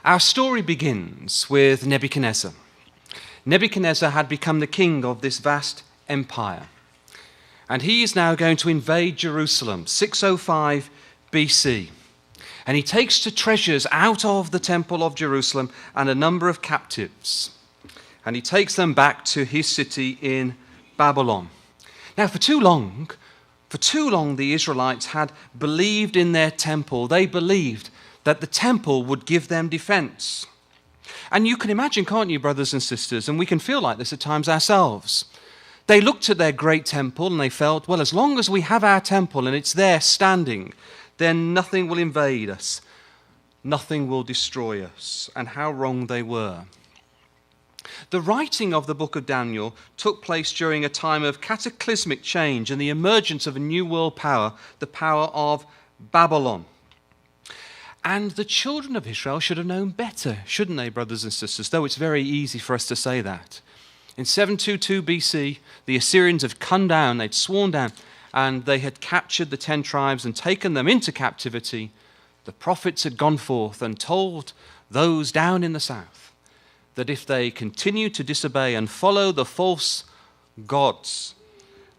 Our story begins with Nebuchadnezzar. Nebuchadnezzar had become the king of this vast empire, and he is now going to invade Jerusalem, 605 BC. And he takes the treasures out of the temple of Jerusalem and a number of captives, and he takes them back to his city in Babylon. Now, for too long, the Israelites had believed in their temple. They believed that the temple would give them defense. And you can imagine, can't you, brothers and sisters, and we can feel like this at times ourselves. They looked at their great temple and they felt, well, as long as we have our temple and it's there standing, then nothing will invade us. Nothing will destroy us. And how wrong they were. The writing of the book of Daniel took place during a time of cataclysmic change and the emergence of a new world power, the power of Babylon. And the children of Israel should have known better, shouldn't they, brothers and sisters? Though it's very easy for us to say that. In 722 BC, the Assyrians had come down, they'd sworn down, and they had captured the 10 tribes and taken them into captivity. The prophets had gone forth and told those down in the south that if they continued to disobey and follow the false gods,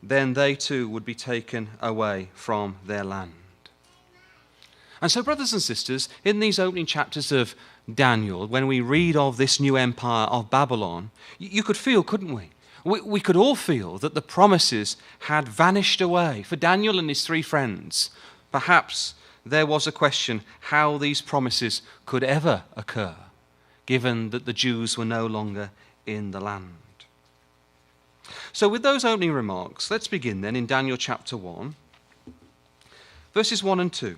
then they too would be taken away from their land. And so, brothers and sisters, in these opening chapters of Daniel, when we read of this new empire of Babylon, you could feel, couldn't we? We could all feel that the promises had vanished away. For Daniel and his 3 friends, perhaps there was a question how these promises could ever occur, given that the Jews were no longer in the land. So with those opening remarks, let's begin then in Daniel chapter 1, verses 1 and 2.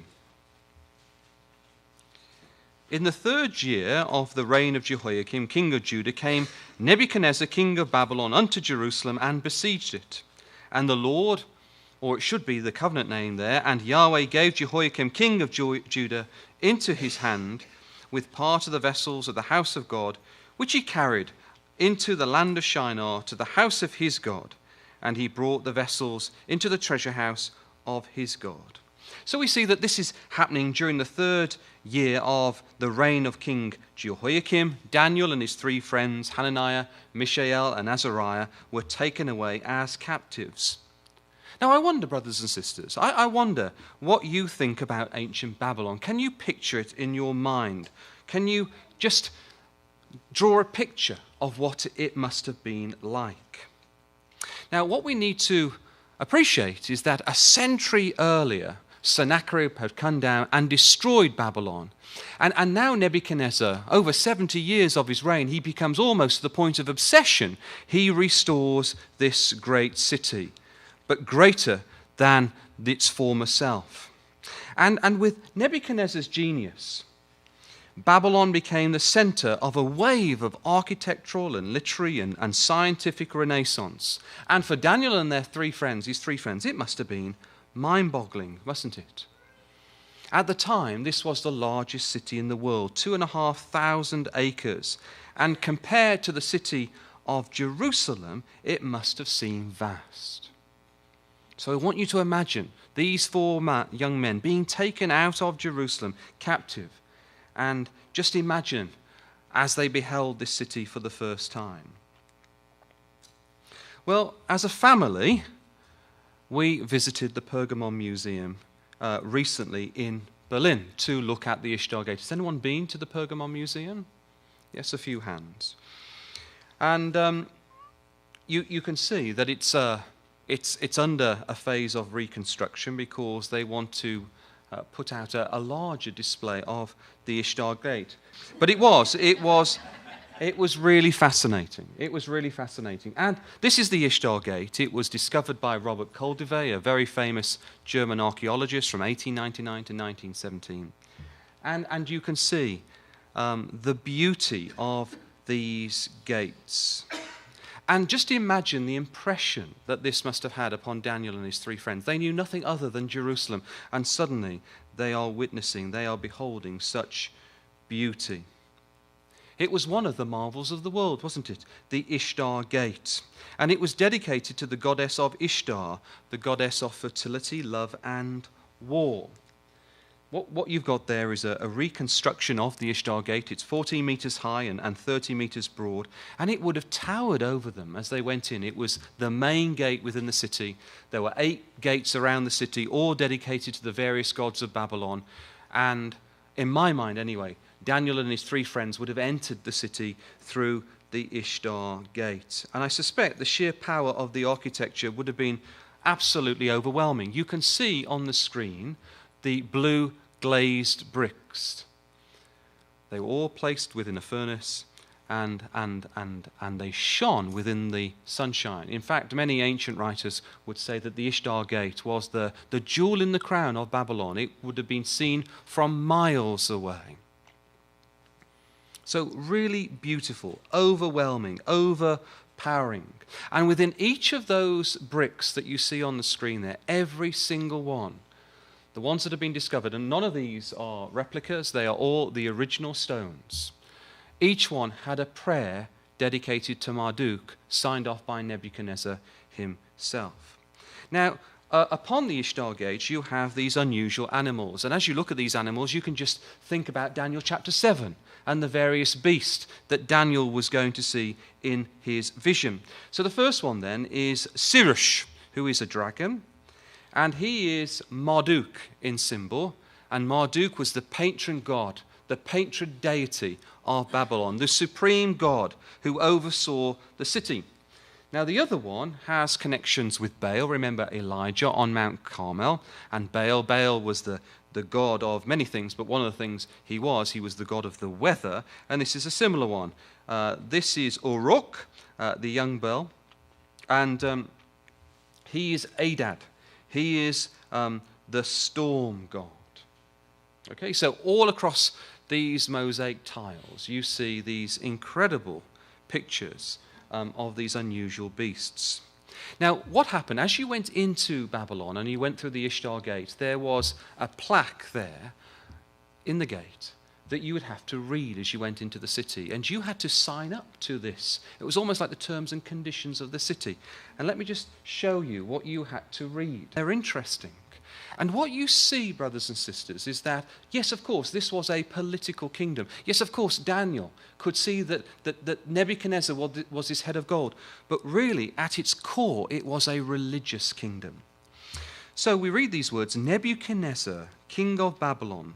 In the 3rd year of the reign of Jehoiakim, king of Judah, came Nebuchadnezzar, king of Babylon, unto Jerusalem and besieged it. And the Lord, or it should be the covenant name there, and Yahweh gave Jehoiakim, king of Judah, into his hand with part of the vessels of the house of God, which he carried into the land of Shinar to the house of his God. And he brought the vessels into the treasure house of his God. So we see that this is happening during the 3rd year of the reign of King Jehoiakim. Daniel and his 3 friends, Hananiah, Mishael, and Azariah, were taken away as captives. Now I wonder, brothers and sisters, I wonder what you think about ancient Babylon. Can you picture it in your mind? Can you just draw a picture of what it must have been like? Now what we need to appreciate is that a century earlier, Sennacherib had come down and destroyed Babylon. And now Nebuchadnezzar, over 70 years of his reign, he becomes almost to the point of obsession. He restores this great city, but greater than its former self. And with Nebuchadnezzar's genius, Babylon became the center of a wave of architectural and literary and scientific renaissance. And for Daniel and their 3 friends, his 3 friends, it must have been mind-boggling, wasn't it? At the time, this was the largest city in the world, 2,500 acres. And compared to the city of Jerusalem, it must have seemed vast. So I want you to imagine these 4 young men being taken out of Jerusalem, captive. And just imagine as they beheld this city for the first time. Well, as a family, we visited the Pergamon Museum recently in Berlin to look at the Ishtar Gate. Has anyone been to the Pergamon Museum? Yes, a few hands. And you can see that it's under a phase of reconstruction because they want to put out a larger display of the Ishtar Gate. But it was really fascinating. It was really fascinating. And this is the Ishtar Gate. It was discovered by Robert Koldewey, a very famous German archaeologist from 1899 to 1917. And you can see the beauty of these gates. And just imagine the impression that this must have had upon Daniel and his 3 friends. They knew nothing other than Jerusalem, and suddenly they are witnessing, they are beholding such beauty. It was one of the marvels of the world, wasn't it? The Ishtar Gate. And it was dedicated to the goddess of Ishtar, the goddess of fertility, love, and war. what you've got there is a reconstruction of the Ishtar Gate. It's 14 meters high and 30 meters broad, and it would have towered over them as they went in. It was the main gate within the city. There were 8 gates around the city, all dedicated to the various gods of Babylon. And in my mind anyway, Daniel and his 3 friends would have entered the city through the Ishtar Gate. And I suspect the sheer power of the architecture would have been absolutely overwhelming. You can see on the screen the blue glazed bricks. They were all placed within a furnace, and they shone within the sunshine. In fact, many ancient writers would say that the Ishtar Gate was the jewel in the crown of Babylon. It would have been seen from miles away. So really beautiful, overwhelming, overpowering. And within each of those bricks that you see on the screen there, every single one, the ones that have been discovered, and none of these are replicas, they are all the original stones. Each one had a prayer dedicated to Marduk, signed off by Nebuchadnezzar himself. Now, upon the Ishtar Gate, you have these unusual animals. And as you look at these animals, you can just think about Daniel chapter 7 and the various beasts that Daniel was going to see in his vision. So the first one then is Sirush, who is a dragon. And he is Marduk in symbol. And Marduk was the patron god, the patron deity of Babylon, the supreme god who oversaw the city. Now, the other one has connections with Baal. Remember Elijah on Mount Carmel. And Baal was the god of many things, but one of the things he was the god of the weather. And this is a similar one. This is Uruk, the young Baal. And he is Adad. He is the storm god. Okay, so all across these mosaic tiles, you see these incredible pictures of these unusual beasts. Now, what happened? As you went into Babylon and you went through the Ishtar Gate, there was a plaque there in the gate that you would have to read as you went into the city. And you had to sign up to this. It was almost like the terms and conditions of the city. And let me just show you what you had to read. They're interesting. And what you see, brothers and sisters, is that, yes, of course, this was a political kingdom. Yes, of course, Daniel could see that Nebuchadnezzar was his head of gold. But really, at its core, it was a religious kingdom. So we read these words, Nebuchadnezzar, king of Babylon,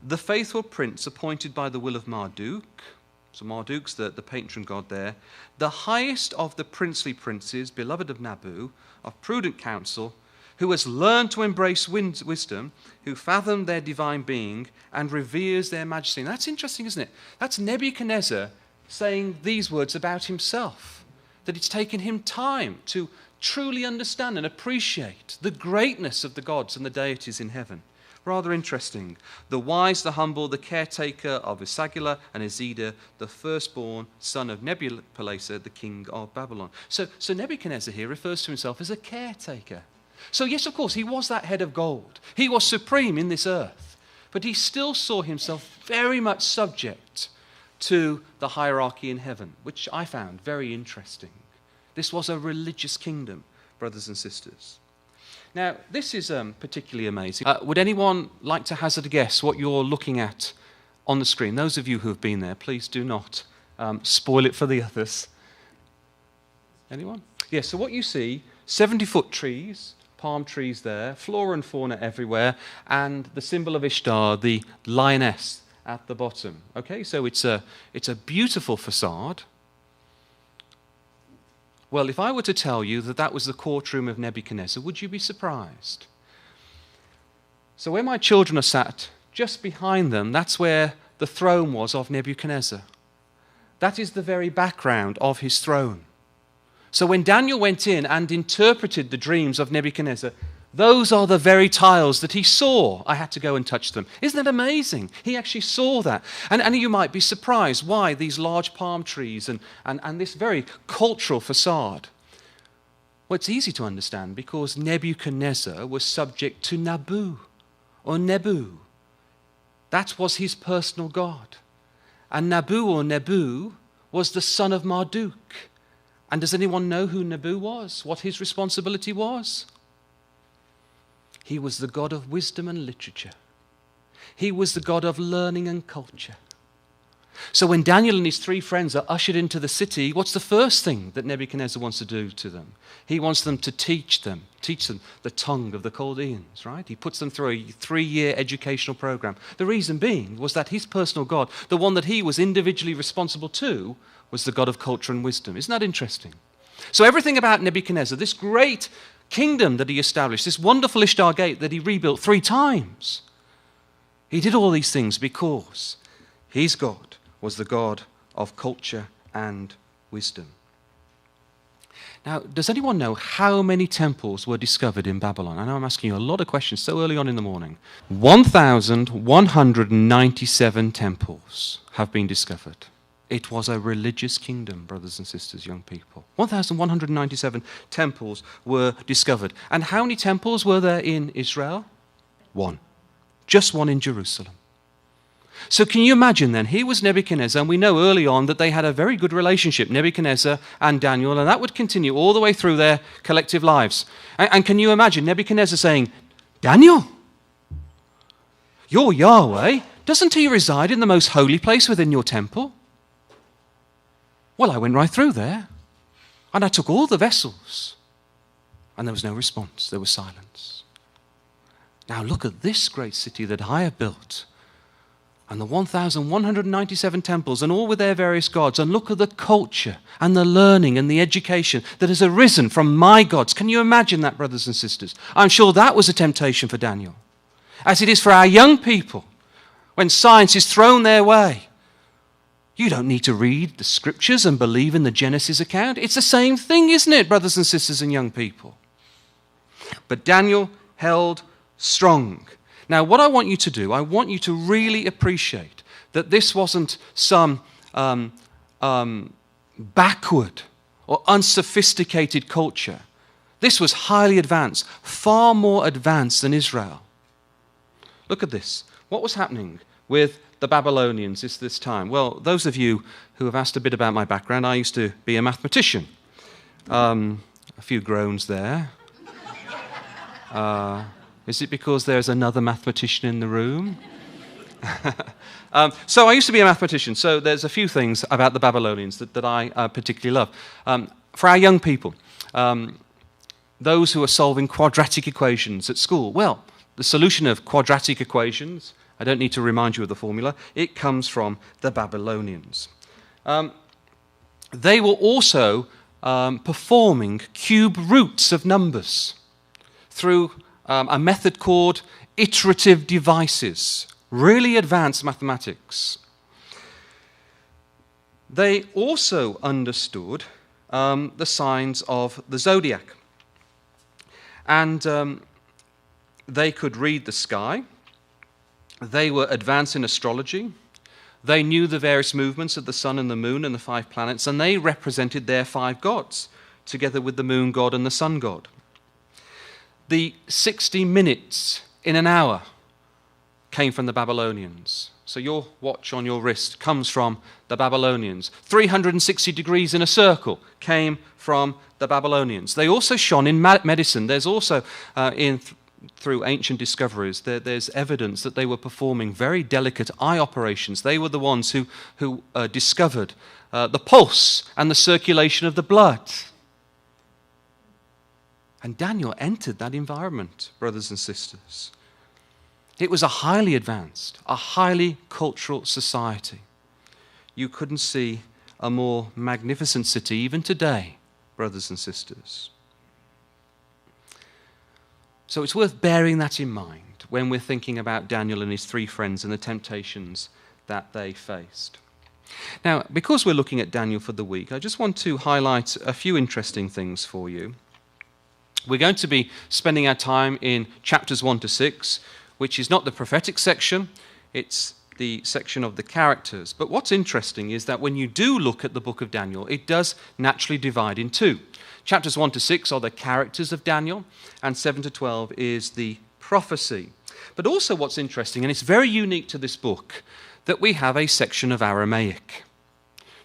the faithful prince appointed by the will of Marduk, so Marduk's the patron god there, the highest of the princely princes, beloved of Nabu, of prudent counsel, who has learned to embrace wisdom, who fathomed their divine being and reveres their majesty. And that's interesting, isn't it? That's Nebuchadnezzar saying these words about himself, that it's taken him time to truly understand and appreciate the greatness of the gods and the deities in heaven. Rather interesting. The wise, the humble, the caretaker of Esagila and Ezida, the firstborn son of Nebuchadnezzar, the king of Babylon. So Nebuchadnezzar here refers to himself as a caretaker. So yes, of course, he was that head of gold. He was supreme in this earth. But he still saw himself very much subject to the hierarchy in heaven, which I found very interesting. This was a religious kingdom, brothers and sisters. Now, this is particularly amazing. Would anyone like to hazard a guess what you're looking at on the screen? Those of you who have been there, please do not spoil it for the others. Anyone? Yes, so what you see, 70-foot trees, palm trees there, flora and fauna everywhere, and the symbol of Ishtar, the lioness at the bottom. Okay, so it's a beautiful facade. Well, if I were to tell you that that was the courtroom of Nebuchadnezzar, would you be surprised? So where my children are sat, just behind them, that's where the throne was of Nebuchadnezzar. That is the very background of his throne. So when Daniel went in and interpreted the dreams of Nebuchadnezzar, those are the very tiles that he saw. I had to go and touch them. Isn't that amazing? He actually saw that. And you might be surprised why these large palm trees and this very cultural facade. Well, it's easy to understand because Nebuchadnezzar was subject to Nabu or Nebu. That was his personal god. And Nabu or Nebu was the son of Marduk. And does anyone know who Nabu was? What his responsibility was? He was the god of wisdom and literature. He was the God of learning and culture. So when Daniel and his three friends are ushered into the city, what's the first thing that Nebuchadnezzar wants to do to them? He wants them to teach them the tongue of the Chaldeans, right? He puts them through a 3-year educational program. The reason being was that his personal God, the one that he was individually responsible to, was the God of culture and wisdom. Isn't that interesting? So everything about Nebuchadnezzar, this great kingdom that he established, this wonderful Ishtar Gate that he rebuilt 3 times, he did all these things because his God was the God of culture and wisdom. Now, does anyone know how many temples were discovered in Babylon? I know I'm asking you a lot of questions so early on in the morning. 1,197 temples have been discovered. It was a religious kingdom, brothers and sisters, young people. 1,197 temples were discovered. And how many temples were there in Israel? 1. Just 1 in Jerusalem. So can you imagine then, here was Nebuchadnezzar, and we know early on that they had a very good relationship, Nebuchadnezzar and Daniel, and that would continue all the way through their collective lives. And can you imagine Nebuchadnezzar saying, Daniel, your Yahweh, doesn't he reside in the most holy place within your temple? Well, I went right through there, and I took all the vessels, and there was no response, there was silence. Now look at this great city that I have built, and the 1,197 temples, and all with their various gods, and look at the culture and the learning and the education that has arisen from my gods. Can you imagine that, brothers and sisters? I'm sure that was a temptation for Daniel, as it is for our young people when science is thrown their way. You don't need to read the scriptures and believe in the Genesis account. It's the same thing, isn't it, brothers and sisters and young people? But Daniel held strong. Now, what I want you to do, I want you to really appreciate that this wasn't some backward or unsophisticated culture. This was highly advanced, far more advanced than Israel. Look at this. What was happening with the Babylonians this time? Well, those of you who have asked a bit about my background, I used to be a mathematician. A few groans there. Is it because there's another mathematician in the room? So I used to be a mathematician, so there's a few things about the Babylonians that I particularly love. For our young people, those who are solving quadratic equations at school, well, the solution of quadratic equations, I don't need to remind you of the formula, it comes from the Babylonians. They were also performing cube roots of numbers through a method called iterative devices, really advanced mathematics. They also understood the signs of the zodiac. And they could read the sky. They were advanced in astrology. They knew the various movements of the sun and the moon and the 5 planets, and they represented their 5 gods, together with the moon god and the sun god. The 60 minutes in an hour came from the Babylonians. So your watch on your wrist comes from the Babylonians. 360 degrees in a circle came from the Babylonians. They also shone in medicine. There's also, through ancient discoveries, there's evidence that they were performing very delicate eye operations. They were the ones who discovered the pulse and the circulation of the blood. And Daniel entered that environment, brothers and sisters. It was a highly advanced, a highly cultural society. You couldn't see a more magnificent city even today, brothers and sisters. So it's worth bearing that in mind when we're thinking about Daniel and his 3 friends and the temptations that they faced. Now, because we're looking at Daniel for the week, I just want to highlight a few interesting things for you. We're going to be spending our time in chapters 1 to 6, which is not the prophetic section, it's the section of the characters. But what's interesting is that when you do look at the book of Daniel, it does naturally divide in 2. Chapters 1 to 6 are the characters of Daniel, and 7 to 12 is the prophecy. But also what's interesting, and it's very unique to this book, that we have a section of Aramaic.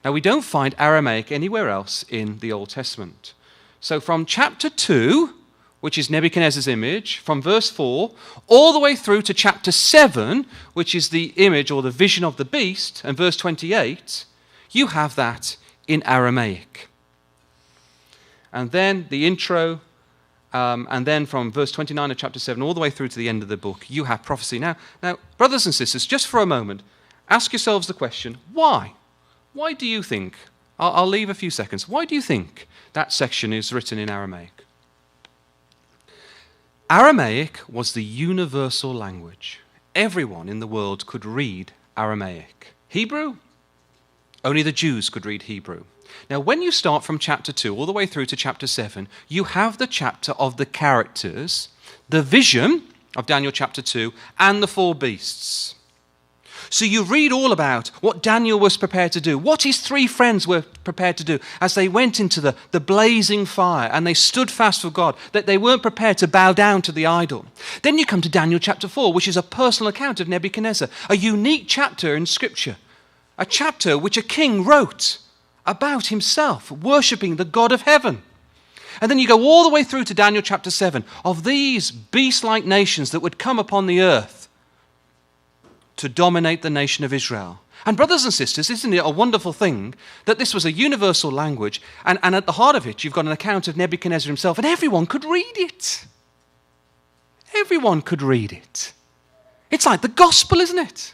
Now, we don't find Aramaic anywhere else in the Old Testament. So from chapter 2 which is Nebuchadnezzar's image, from verse 4, all the way through to chapter 7, which is the image or the vision of the beast, and verse 28, you have that in Aramaic. And then the intro, and then from verse 29 of chapter 7 all the way through to the end of the book, you have prophecy. Now, brothers and sisters, just for a moment, ask yourselves the question, why? Why do you think, I'll leave a few seconds, why do you think that section is written in Aramaic? Aramaic was the universal language. Everyone in the world could read Aramaic. Hebrew? Only the Jews could read Hebrew. Now, when you start from chapter 2 all the way through to chapter 7, you have the chapter of the characters, the vision of Daniel chapter 2, and the four beasts. So you read all about what Daniel was prepared to do, what his three friends were prepared to do as they went into the blazing fire and they stood fast for God, that they weren't prepared to bow down to the idol. Then you come to Daniel chapter 4, which is a personal account of Nebuchadnezzar, a unique chapter in Scripture, a chapter which a king wrote about himself, worshipping the God of heaven. And then you go all the way through to Daniel chapter 7 of these beast-like nations that would come upon the earth to dominate the nation of Israel. And brothers and sisters, isn't it a wonderful thing that this was a universal language, and at the heart of it you've got an account of Nebuchadnezzar himself, and everyone could read it. Everyone could read it. It's like the gospel, isn't it?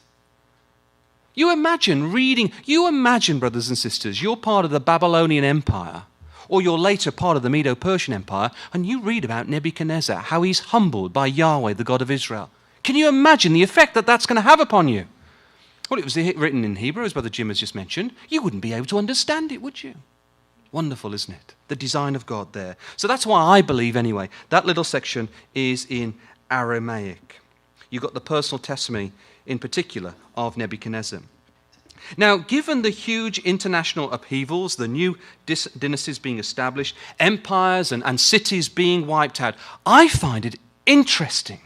You imagine, brothers and sisters, you're part of the Babylonian Empire, or you're later part of the Medo-Persian Empire, and you read about Nebuchadnezzar, how he's humbled by Yahweh, the God of Israel. Can you imagine the effect that that's going to have upon you? Well, it was written in Hebrew, as Brother Jim has just mentioned. You wouldn't be able to understand it, would you? Wonderful, isn't it? The design of God there. So that's why I believe, anyway, that little section is in Aramaic. You've got the personal testimony, in particular, of Nebuchadnezzar. Now, given the huge international upheavals, the new dynasties being established, empires and cities being wiped out, I find it interesting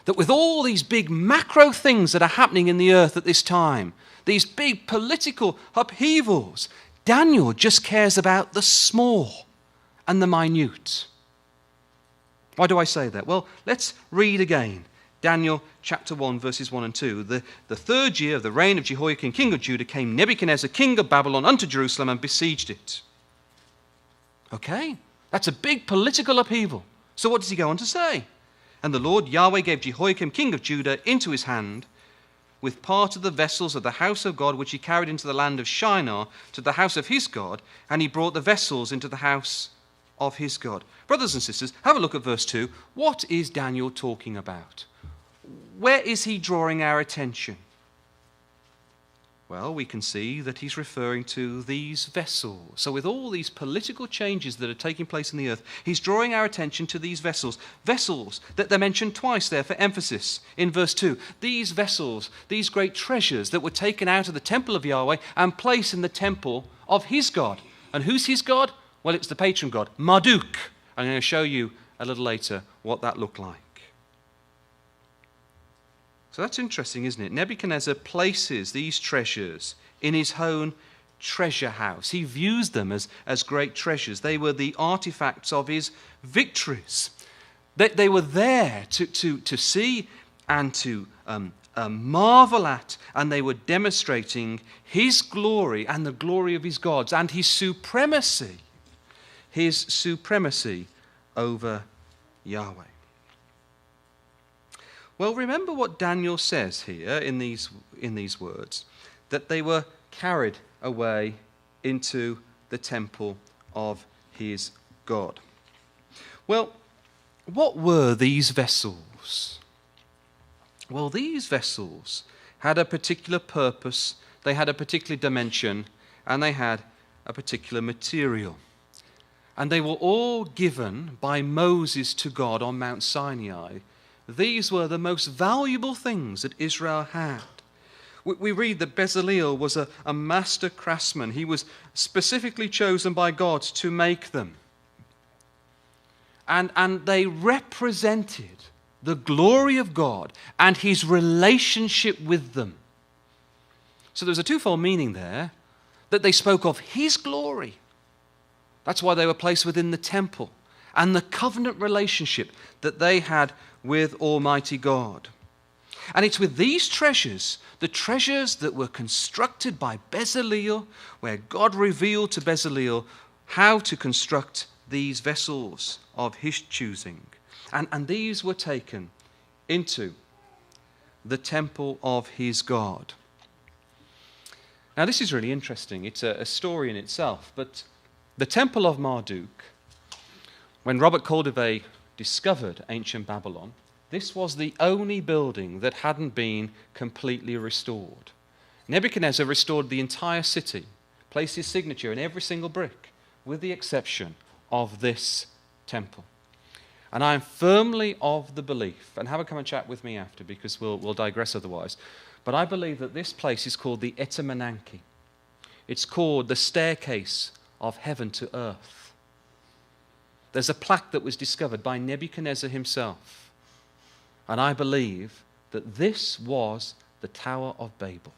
that with all these big macro things that are happening in the earth at this time, these big political upheavals, Daniel just cares about the small and the minute. Why do I say that? Well, let's read again. Daniel chapter 1, verses 1 and 2. The third year of the reign of Jehoiakim, king of Judah, came Nebuchadnezzar, king of Babylon, unto Jerusalem and besieged it. Okay, that's a big political upheaval. So what does he go on to say? And the Lord Yahweh gave Jehoiakim, king of Judah, into his hand, with part of the vessels of the house of God, which he carried into the land of Shinar, to the house of his God, and he brought the vessels into the house of his God. Brothers and sisters, have a look at verse 2. What is Daniel talking about? Where is he drawing our attention? Well, we can see that he's referring to these vessels. So with all these political changes that are taking place in the earth, he's drawing our attention to these vessels. Vessels that they're mentioned twice there for emphasis in verse 2. These vessels, these great treasures that were taken out of the temple of Yahweh and placed in the temple of his God. And who's his God? Well, it's the patron god, Marduk. I'm going to show you a little later what that looked like. So that's interesting, isn't it? Nebuchadnezzar places these treasures in his own treasure house. He views them as great treasures. They were the artifacts of his victories. They were there to see and to marvel at, and they were demonstrating his glory and the glory of his gods and his supremacy over Yahweh. Well, remember what Daniel says here in these words, that they were carried away into the temple of his God. Well, what were these vessels? Well, these vessels had a particular purpose, they had a particular dimension, and they had a particular material. And they were all given by Moses to God on Mount Sinai. These were the most valuable things that Israel had. We read that Bezalel was a master craftsman. He was specifically chosen by God to make them. And they represented the glory of God and his relationship with them. So there's a twofold meaning there, that they spoke of his glory. That's why they were placed within the temple. and the covenant relationship that they had with Almighty God. And it's with these treasures, the treasures that were constructed by Bezaleel, where God revealed to Bezaleel how to construct these vessels of his choosing. And these were taken into the temple of his God. Now this is really interesting. It's a story in itself, but the temple of Marduk, when Robert Caldervey discovered ancient Babylon, this was the only building that hadn't been completely restored. Nebuchadnezzar restored the entire city, placed his signature in every single brick, with the exception of this temple. And I am firmly of the belief, and have a come and chat with me after because we'll digress otherwise, but I believe that this place is called the Etemenanke. It's called the staircase of heaven to earth. There's a plaque that was discovered by Nebuchadnezzar himself. And I believe that this was the Tower of Babel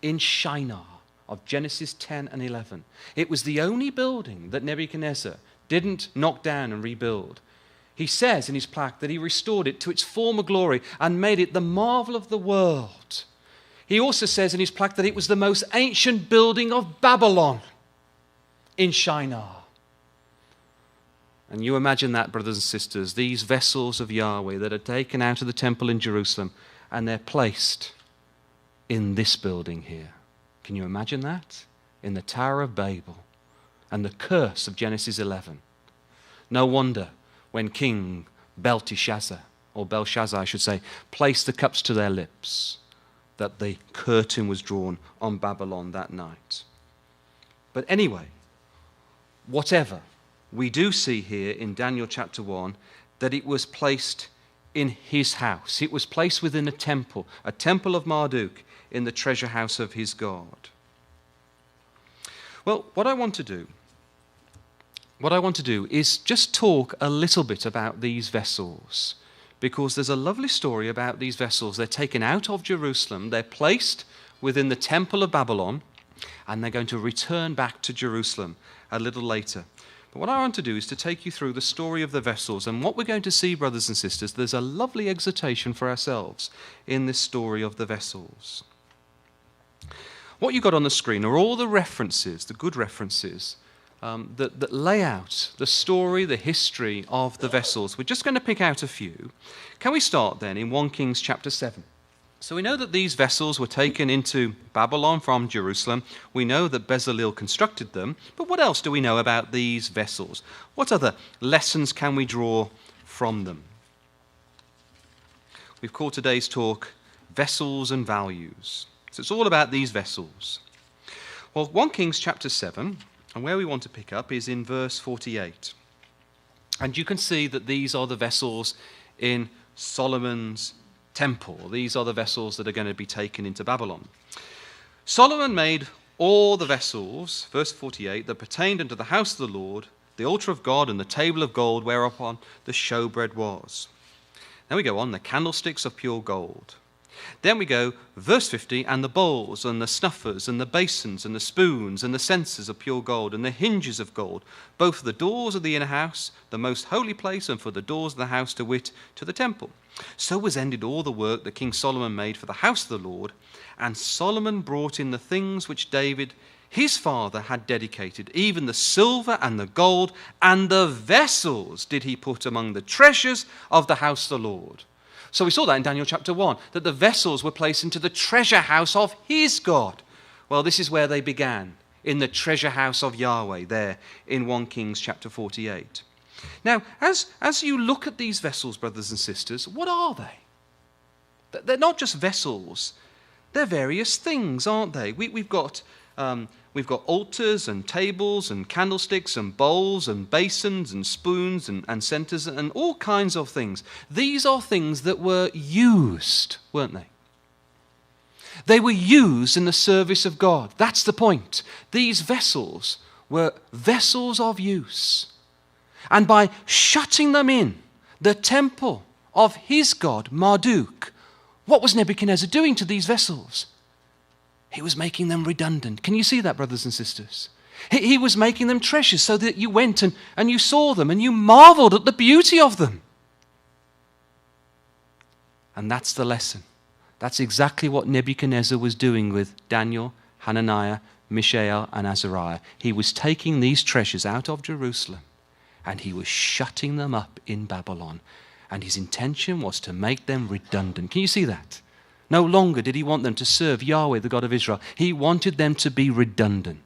in Shinar of Genesis 10 and 11. It was the only building that Nebuchadnezzar didn't knock down and rebuild. He says in his plaque that he restored it to its former glory and made it the marvel of the world. He also says in his plaque that it was the most ancient building of Babylon in Shinar. And you imagine that, brothers and sisters, these vessels of Yahweh that are taken out of the temple in Jerusalem and they're placed in this building here. Can you imagine that? In the Tower of Babel and the curse of Genesis 11. No wonder when King Belshazzar, I should say, placed the cups to their lips, that the curtain was drawn on Babylon that night. But anyway, whatever, we do see here in Daniel chapter 1 that it was placed in his house. It was placed within a temple of Marduk in the treasure house of his God. Well, what I want to do is just talk a little bit about these vessels, because there's a lovely story about these vessels. They're taken out of Jerusalem, they're placed within the temple of Babylon, and they're going to return back to Jerusalem a little later. But what I want to do is to take you through the story of the vessels, and what we're going to see, brothers and sisters, there's a lovely exhortation for ourselves in this story of the vessels. What you've got on the screen are all the references, the good references, that lay out the story, the history of the vessels. We're just going to pick out a few. Can we start then in 1 Kings chapter 7? So we know that these vessels were taken into Babylon from Jerusalem. We know that Bezaleel constructed them. But what else do we know about these vessels? What other lessons can we draw from them? We've called today's talk Vessels and Values. So it's all about these vessels. Well, 1 Kings chapter 7, and where we want to pick up is in verse 48. And you can see that these are the vessels in Solomon's temple. These are the vessels that are going to be taken into Babylon. Solomon made all the vessels, verse 48, that pertained unto the house of the Lord, the altar of God, and the table of gold whereupon the showbread was. Then we go on, the candlesticks of pure gold. Then we go, verse 50, and the bowls, and the snuffers, and the basins, and the spoons, and the censers of pure gold, and the hinges of gold, both for the doors of the inner house, the most holy place, and for the doors of the house, to wit, to the temple. So was ended all the work that King Solomon made for the house of the Lord, and Solomon brought in the things which David his father had dedicated, even the silver and the gold, and the vessels did he put among the treasures of the house of the Lord. So we saw that in Daniel chapter 1, that the vessels were placed into the treasure house of his God. Well, this is where they began, in the treasure house of Yahweh, there in 1 Kings chapter 48. Now, as you look at these vessels, brothers and sisters, what are they? They're not just vessels. They're various things, aren't they? We've got altars and tables and candlesticks and bowls and basins and spoons and centers and all kinds of things. These are things that were used, weren't they? They were used in the service of God. That's the point. These vessels were vessels of use. And by shutting them in the temple of his god, Marduk, what was Nebuchadnezzar doing to these vessels? He was making them redundant. Can you see that, brothers and sisters? He was making them treasures so that you went and you saw them and you marveled at the beauty of them. And that's the lesson. That's exactly what Nebuchadnezzar was doing with Daniel, Hananiah, Mishael, and Azariah. He was taking these treasures out of Jerusalem and he was shutting them up in Babylon. And his intention was to make them redundant. Can you see that? No longer did he want them to serve Yahweh, the God of Israel. He wanted them to be redundant.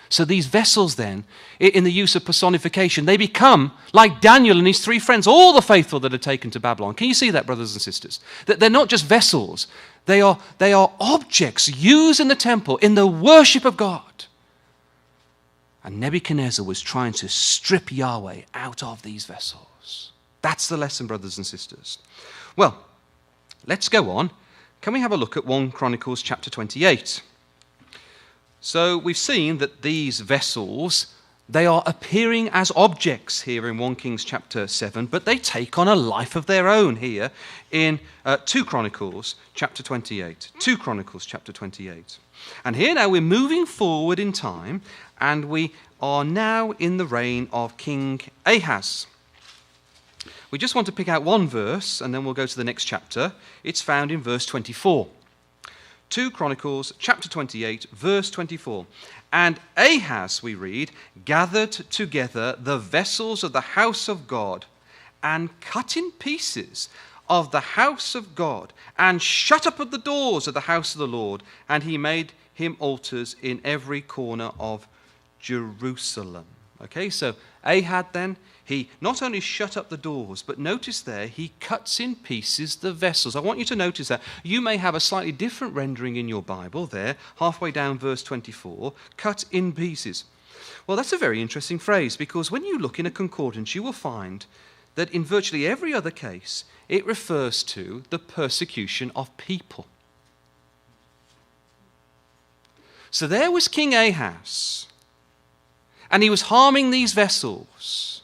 So these vessels then, in the use of personification, they become, like Daniel and his 3 friends, all the faithful that are taken to Babylon. Can you see that, brothers and sisters? That they're not just vessels. They are objects used in the temple, in the worship of God. And Nebuchadnezzar was trying to strip Yahweh out of these vessels. That's the lesson, brothers and sisters. Well, let's go on. Can we have a look at 1 Chronicles chapter 28? So we've seen that these vessels, they are appearing as objects here in 1 Kings chapter 7, but they take on a life of their own here in 2 Chronicles chapter 28. 2 Chronicles chapter 28. And here now we're moving forward in time, and we are now in the reign of King Ahaz. We just want to pick out one verse, and then we'll go to the next chapter. It's found in verse 24. 2 Chronicles chapter 28, verse 24. And Ahaz, we read, gathered together the vessels of the house of God and cut in pieces of the house of God and shut up at the doors of the house of the Lord. And he made him altars in every corner of Jerusalem. Okay, so Ahaz then, he not only shut up the doors, but notice there, he cuts in pieces the vessels. I want you to notice that. You may have a slightly different rendering in your Bible there, halfway down verse 24, cut in pieces. Well, that's a very interesting phrase, because when you look in a concordance, you will find that in virtually every other case, it refers to the persecution of people. So there was King Ahaz, and he was harming these vessels.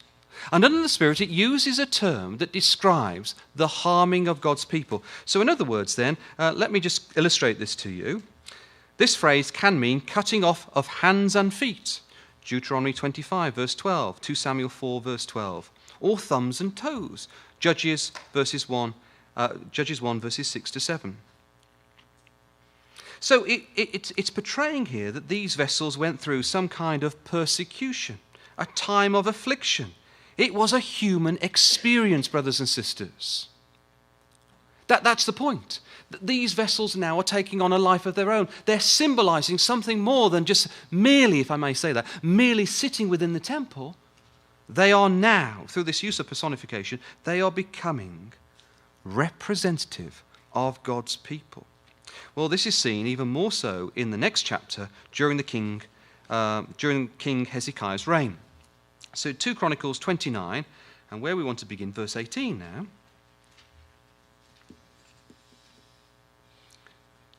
And under the Spirit, it uses a term that describes the harming of God's people. So in other words then, let me just illustrate this to you. This phrase can mean cutting off of hands and feet. Deuteronomy 25, verse 12. 2 Samuel 4, verse 12. Or thumbs and toes. Judges 1, verses 6 to 7. So it's portraying here that these vessels went through some kind of persecution, a time of affliction. It was a human experience, brothers and sisters. That's the point. These vessels now are taking on a life of their own. They're symbolizing something more than just merely, if I may say that, merely sitting within the temple. They are now, through this use of personification, they are becoming representative of God's people. Well, this is seen even more so in the next chapter during King Hezekiah's reign. So 2 Chronicles 29, and where we want to begin, verse 18 now.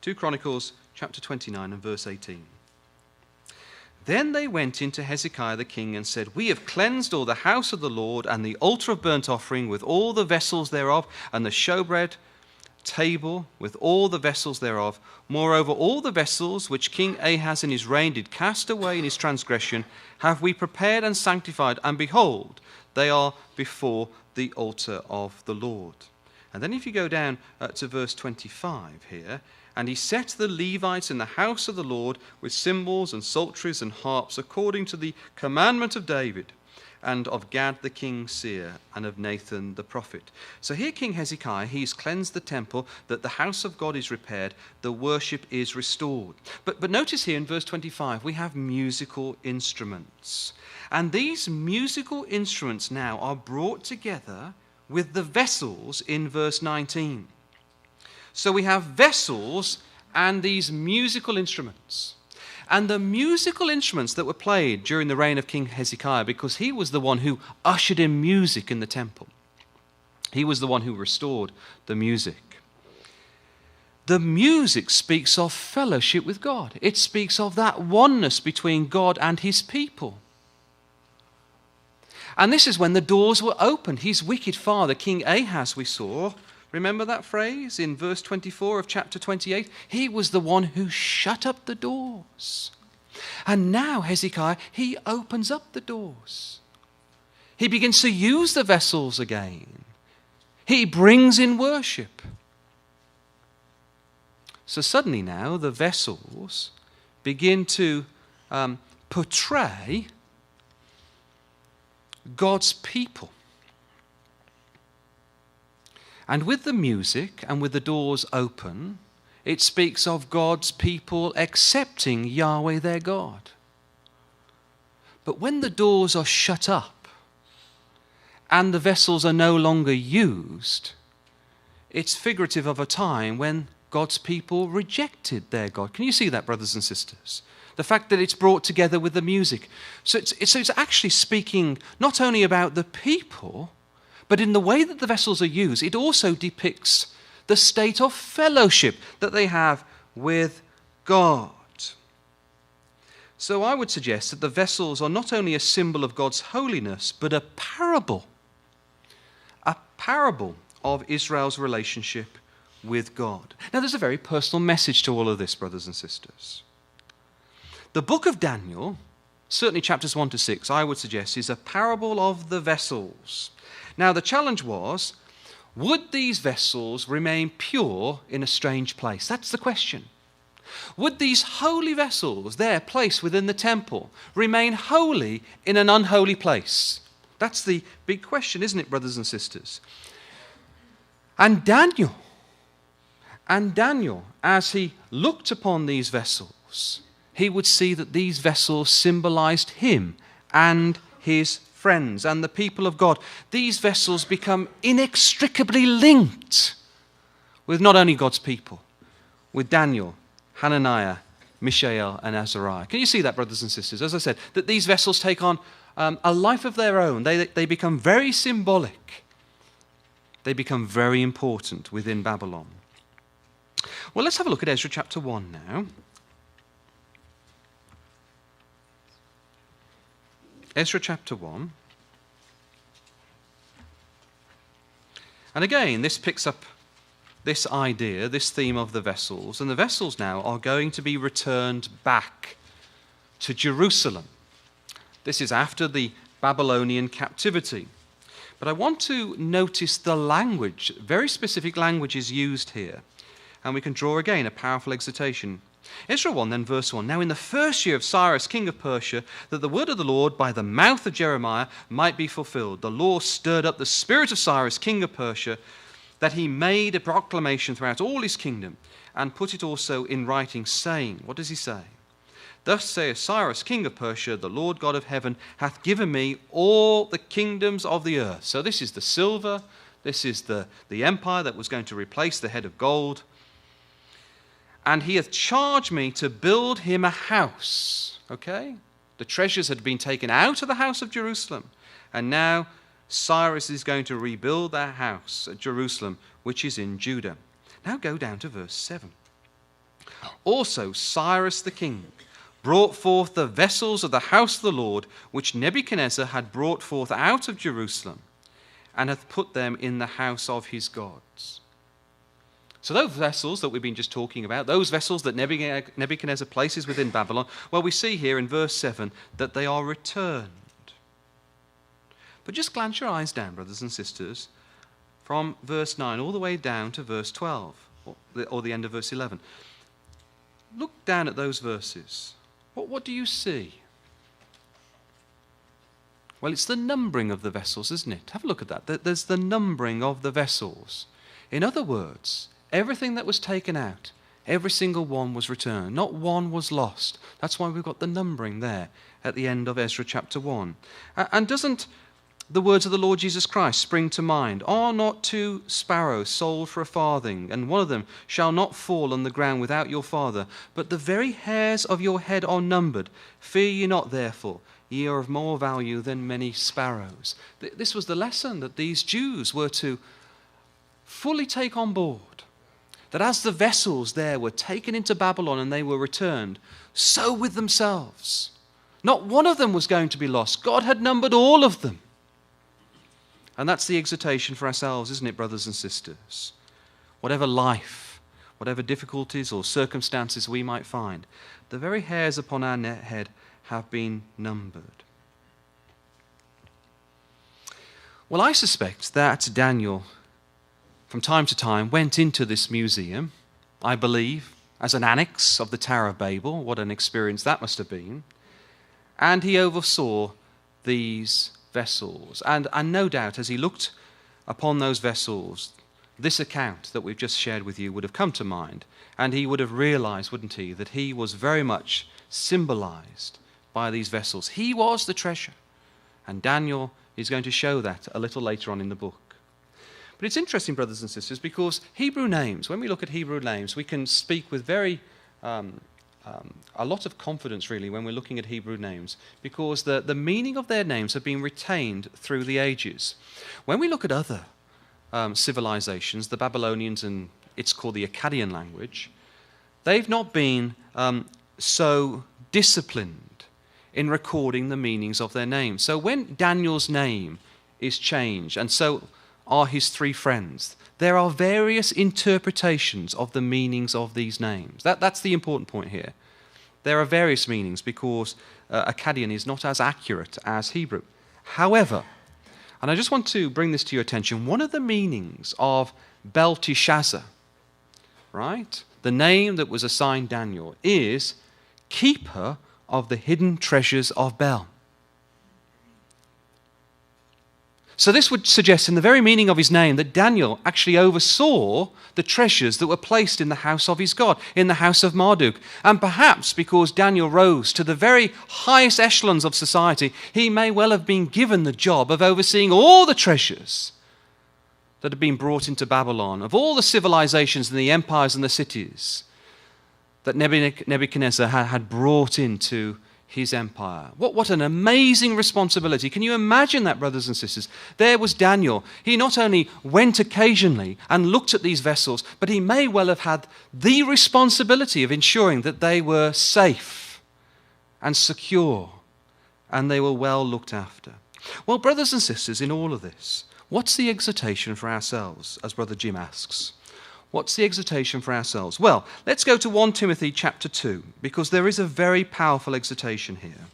2 Chronicles chapter 29 and verse 18. Then they went into Hezekiah the king and said, We have cleansed all the house of the Lord and the altar of burnt offering with all the vessels thereof, and the showbread table with all the vessels thereof. Moreover, all the vessels which King Ahaz in his reign did cast away in his transgression have we prepared and sanctified, and behold, they are before the altar of the Lord. And then if you go down to verse 25 here, and he set the Levites in the house of the Lord with cymbals and psalteries and harps, according to the commandment of David, and of Gad the king's seer, and of Nathan the prophet. So here King Hezekiah, he's cleansed the temple, that the house of God is repaired, the worship is restored. But notice here in verse 25, we have musical instruments. And these musical instruments now are brought together with the vessels in verse 19. So we have vessels and these musical instruments. And the musical instruments that were played during the reign of King Hezekiah, because he was the one who ushered in music in the temple. He was the one who restored the music. The music speaks of fellowship with God. It speaks of that oneness between God and his people. And this is when the doors were opened. His wicked father, King Ahaz, we saw. Remember that phrase in verse 24 of chapter 28? He was the one who shut up the doors. And now Hezekiah, he opens up the doors. He begins to use the vessels again. He brings in worship. So suddenly now the vessels begin to portray God's people. And with the music and with the doors open, it speaks of God's people accepting Yahweh their God. But when the doors are shut up and the vessels are no longer used, it's figurative of a time when God's people rejected their God. Can you see that, brothers and sisters? The fact that it's brought together with the music. So it's actually speaking not only about the people, but in the way that the vessels are used, it also depicts the state of fellowship that they have with God. So I would suggest that the vessels are not only a symbol of God's holiness, but a parable of Israel's relationship with God. Now there's a very personal message to all of this, brothers and sisters. The book of Daniel, certainly chapters 1 to 6, I would suggest, is a parable of the vessels. Now the challenge was, would these vessels remain pure in a strange place? That's the question. Would these holy vessels there placed within the temple remain holy in an unholy place? That's the big question, isn't it, brothers and sisters? And Daniel, as he looked upon these vessels, he would see that these vessels symbolized him and his friends and the people of God. These vessels become inextricably linked with not only God's people, with Daniel, Hananiah, Mishael, and Azariah. Can you see that, brothers and sisters? As I said, that these vessels take on a life of their own. They become very symbolic. They become very important within Babylon. Well, let's have a look at Ezra chapter 1 now. Ezra chapter 1. And again, this picks up this idea, this theme of the vessels. And the vessels now are going to be returned back to Jerusalem. This is after the Babylonian captivity. But I want to notice the language, very specific language is used here. And we can draw again a powerful exhortation. Ezra 1 then verse 1. Now in the first year of Cyrus king of Persia, that the word of the Lord by the mouth of Jeremiah might be fulfilled, the Lord stirred up the spirit of Cyrus king of Persia, that he made a proclamation throughout all his kingdom, and put it also in writing, saying, what does he say? Thus saith Cyrus king of Persia, the Lord God of heaven hath given me all the kingdoms of the earth. So this is the silver, this is the empire that was going to replace the head of gold. And he hath charged me to build him a house. Okay? The treasures had been taken out of the house of Jerusalem. And now Cyrus is going to rebuild that house at Jerusalem, which is in Judah. Now go down to verse 7. Also Cyrus the king brought forth the vessels of the house of the Lord, which Nebuchadnezzar had brought forth out of Jerusalem, and hath put them in the house of his gods. So those vessels that we've been just talking about, those vessels that Nebuchadnezzar places within Babylon, well, we see here in verse 7 that they are returned. But just glance your eyes down, brothers and sisters, from verse 9 all the way down to verse 12, or the end of verse 11. Look down at those verses. What do you see? Well, it's the numbering of the vessels, isn't it? Have a look at that. There's the numbering of the vessels. In other words, everything that was taken out, every single one was returned. Not one was lost. That's why we've got the numbering there at the end of Ezra chapter 1. And doesn't the words of the Lord Jesus Christ spring to mind? Are not 2 sparrows sold for a farthing, and one of them shall not fall on the ground without your Father? But the very hairs of your head are numbered. Fear ye not, therefore. Ye are of more value than many sparrows. This was the lesson that these Jews were to fully take on board. That as the vessels there were taken into Babylon and they were returned, so with themselves. Not one of them was going to be lost. God had numbered all of them. And that's the exhortation for ourselves, isn't it, brothers and sisters? Whatever life, whatever difficulties or circumstances we might find, The very hairs upon our head have been numbered. Well, I suspect that Daniel, from time to time, went into this museum, I believe, as an annex of the Tower of Babel. What an experience that must have been. And he oversaw these vessels. And no doubt, as he looked upon those vessels, this account that we've just shared with you would have come to mind. And he would have realized, wouldn't he, that he was very much symbolized by these vessels. He was the treasure. And Daniel is going to show that a little later on in the book. But it's interesting, brothers and sisters, because Hebrew names, when we look at Hebrew names, we can speak with a lot of confidence, really, when we're looking at Hebrew names, because the meaning of their names have been retained through the ages. When we look at other civilizations, the Babylonians, and it's called the Akkadian language, they've not been so disciplined in recording the meanings of their names. So when Daniel's name is changed, and so are his three friends, there are various interpretations of the meanings of these names. That's the important point here. There are various meanings because Akkadian is not as accurate as Hebrew. However, and I just want to bring this to your attention, one of the meanings of Belteshazzar, right, the name that was assigned Daniel, is keeper of the hidden treasures of Bel. So this would suggest in the very meaning of his name that Daniel actually oversaw the treasures that were placed in the house of his God, in the house of Marduk. And perhaps because Daniel rose to the very highest echelons of society, he may well have been given the job of overseeing all the treasures that had been brought into Babylon, of all the civilizations and the empires and the cities that Nebuchadnezzar had brought into his empire. What an amazing responsibility. Can you imagine that, brothers and sisters? There was Daniel. He not only went occasionally and looked at these vessels, but he may well have had the responsibility of ensuring that they were safe and secure and they were well looked after. Well, brothers and sisters, in all of this, what's the exhortation for ourselves, as Brother Jim asks? What's the exhortation for ourselves? Well, let's go to 1 Timothy chapter 2, because there is a very powerful exhortation here.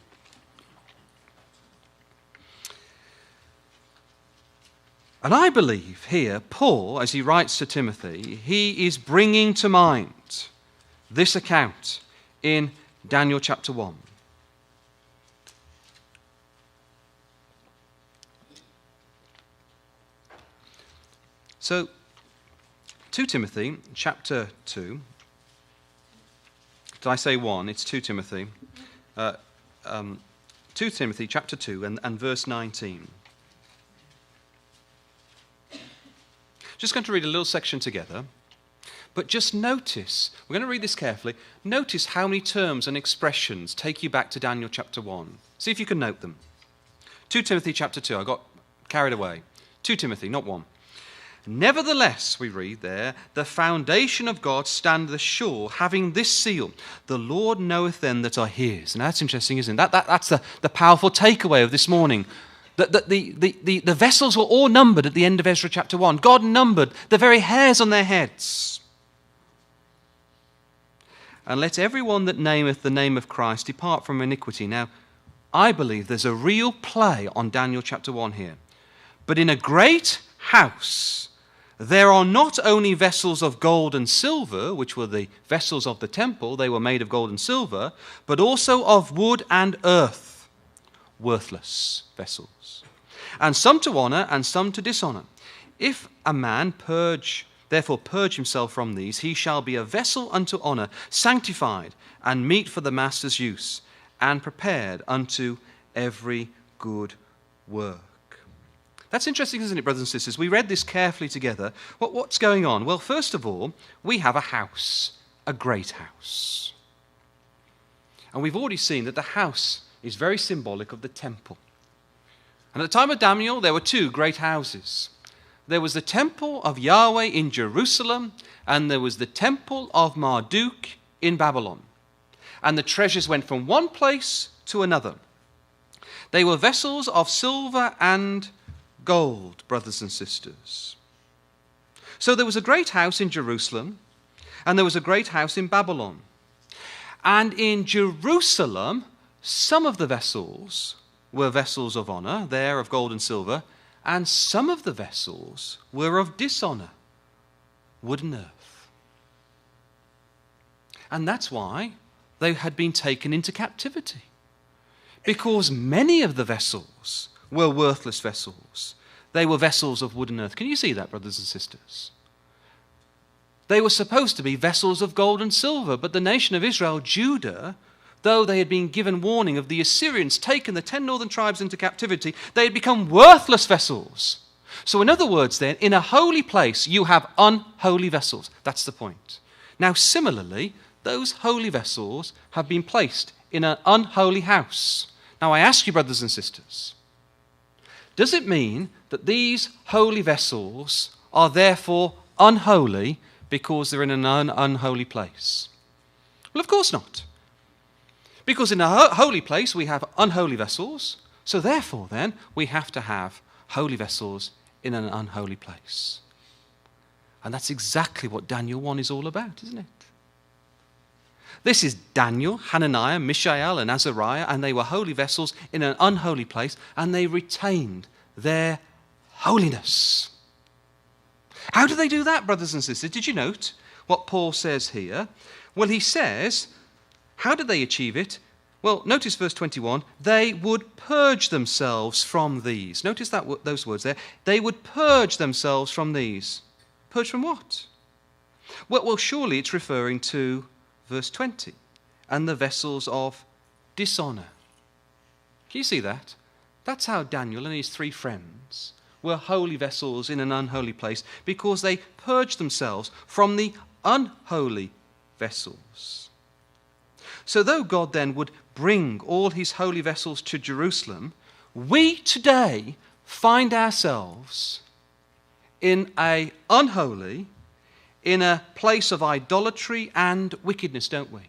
And I believe here, Paul, as he writes to Timothy, he is bringing to mind this account in Daniel chapter 1. So, 2 Timothy chapter 2. Did I say 1? It's 2 Timothy. 2 Timothy chapter 2 and verse 19. Just going to read a little section together. But just notice, we're going to read this carefully, notice how many terms and expressions take you back to Daniel chapter 1. See if you can note them. 2 Timothy chapter 2, I got carried away. 2 Timothy, not 1. Nevertheless, we read there, the foundation of God standeth sure, having this seal, the Lord knoweth them that are his. And that's interesting, isn't it? That's the powerful takeaway of this morning. The vessels were all numbered at the end of Ezra chapter 1. God numbered the very hairs on their heads. And let everyone that nameth the name of Christ depart from iniquity. Now, I believe there's a real play on Daniel chapter 1 here. But in a great house there are not only vessels of gold and silver, which were the vessels of the temple, they were made of gold and silver, but also of wood and earth, worthless vessels. And some to honor and some to dishonor. If a man therefore purge himself from these, he shall be a vessel unto honor, sanctified and meet for the master's use, and prepared unto every good work. That's interesting, isn't it, brothers and sisters? We read this carefully together. What's going on? Well, first of all, we have a house, a great house. And we've already seen that the house is very symbolic of the temple. And at the time of Daniel, there were two great houses. There was the temple of Yahweh in Jerusalem, and there was the temple of Marduk in Babylon. And the treasures went from one place to another. They were vessels of silver and gold, brothers and sisters. So there was a great house in Jerusalem, and there was a great house in Babylon. And in Jerusalem, some of the vessels were vessels of honor, there of gold and silver, and some of the vessels were of dishonor, wood and earth. And that's why they had been taken into captivity, because many of the vessels were worthless vessels. They were vessels of wood and earth. Can you see that, brothers and sisters? They were supposed to be vessels of gold and silver, but the nation of Israel, Judah, though they had been given warning of the Assyrians taking the 10 northern tribes into captivity, they had become worthless vessels. So in other words then, in a holy place you have unholy vessels. That's the point. Now similarly, those holy vessels have been placed in an unholy house. Now I ask you, brothers and sisters, does it mean that these holy vessels are therefore unholy because they're in an unholy place? Well, of course not. Because in a holy place we have unholy vessels, so therefore then we have to have holy vessels in an unholy place. And that's exactly what Daniel 1 is all about, isn't it? This is Daniel, Hananiah, Mishael, and Azariah, and they were holy vessels in an unholy place, and they retained their holiness. How do they do that, brothers and sisters? Did you note what Paul says here? Well, he says, how did they achieve it? Well, notice verse 21, they would purge themselves from these. Notice those words there. They would purge themselves from these. Purge from what? Well, surely it's referring to verse 20, and the vessels of dishonor. Can you see that? That's how Daniel and his 3 friends were holy vessels in an unholy place, because they purged themselves from the unholy vessels. So though God then would bring all his holy vessels to Jerusalem, we today find ourselves in a unholy, in a place of idolatry and wickedness, don't we?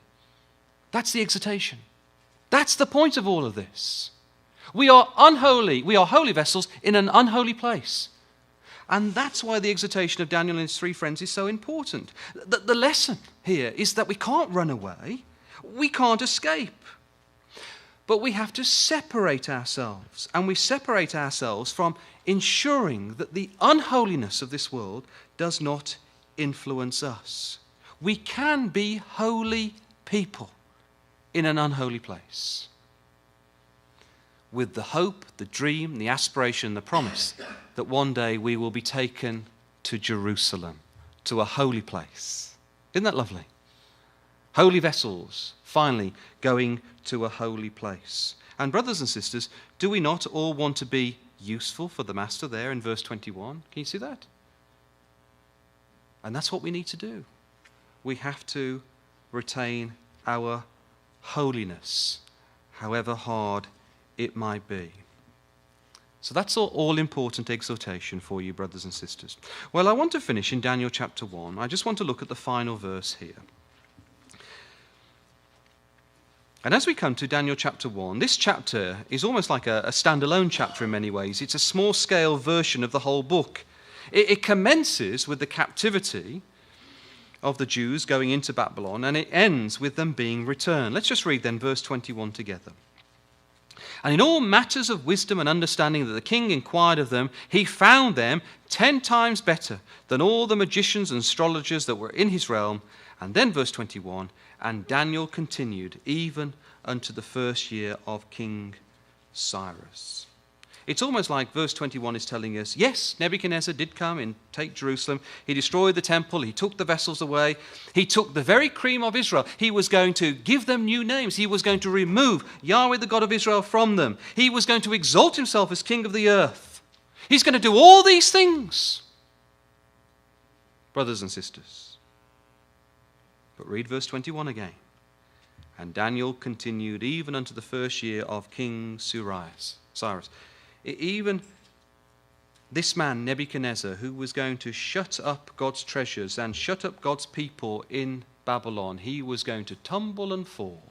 That's the exhortation. That's the point of all of this. We are unholy. We are holy vessels in an unholy place. And that's why the exhortation of Daniel and his 3 friends is so important. The lesson here is that we can't run away. We can't escape. But we have to separate ourselves. And we separate ourselves from ensuring that the unholiness of this world does not influence us. We can be holy people in an unholy place, with the hope, the dream, the aspiration, the promise that one day we will be taken to Jerusalem, to a holy place. Isn't that lovely? Holy vessels, finally going to a holy place. And brothers and sisters, do we not all want to be useful for the Master there in verse 21? Can you see that? And that's what we need to do. We have to retain our holiness, however hard it might be. So that's all important exhortation for you, brothers and sisters. Well, I want to finish in Daniel chapter 1. I just want to look at the final verse here. And as we come to Daniel chapter 1, this chapter is almost like a standalone chapter in many ways. It's a small-scale version of the whole book. It commences with the captivity of the Jews going into Babylon, and it ends with them being returned. Let's just read then verse 21 together. And in all matters of wisdom and understanding that the king inquired of them, he found them 10 times better than all the magicians and astrologers that were in his realm. And then verse 21, and Daniel continued even unto the 1st year of King Cyrus. It's almost like verse 21 is telling us, yes, Nebuchadnezzar did come and take Jerusalem. He destroyed the temple. He took the vessels away. He took the very cream of Israel. He was going to give them new names. He was going to remove Yahweh, the God of Israel, from them. He was going to exalt himself as king of the earth. He's going to do all these things, brothers and sisters. But read verse 21 again. And Daniel continued even unto the 1st year of King Cyrus. Even this man, Nebuchadnezzar, who was going to shut up God's treasures and shut up God's people in Babylon, he was going to tumble and fall.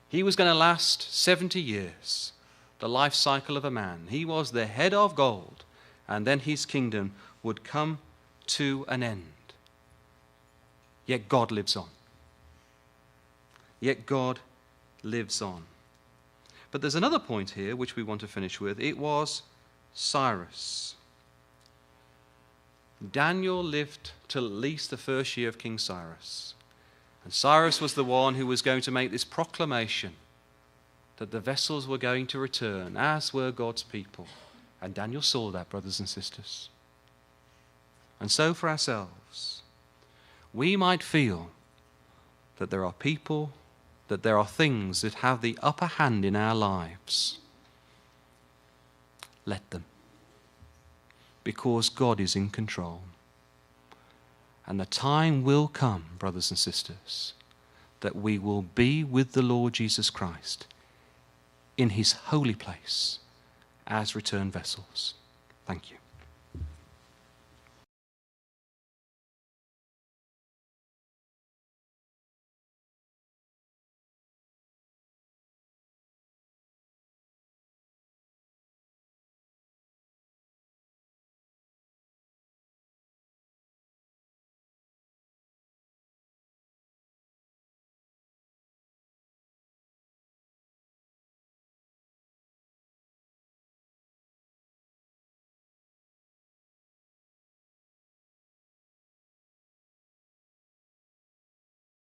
He was going to last 70 years, the life cycle of a man. He was the head of gold, and then his kingdom would come to an end. Yet God lives on. yet God lives on. But there's another point here which we want to finish with. It was Cyrus. Daniel lived till at least the first year of King Cyrus. And Cyrus was the one who was going to make this proclamation that the vessels were going to return, as were God's people. And Daniel saw that, brothers and sisters. And so for ourselves, we might feel that there are people, that there are things that have the upper hand in our lives. Let them. Because God is in control. And the time will come, brothers and sisters, that we will be with the Lord Jesus Christ in his holy place as returned vessels. Thank you.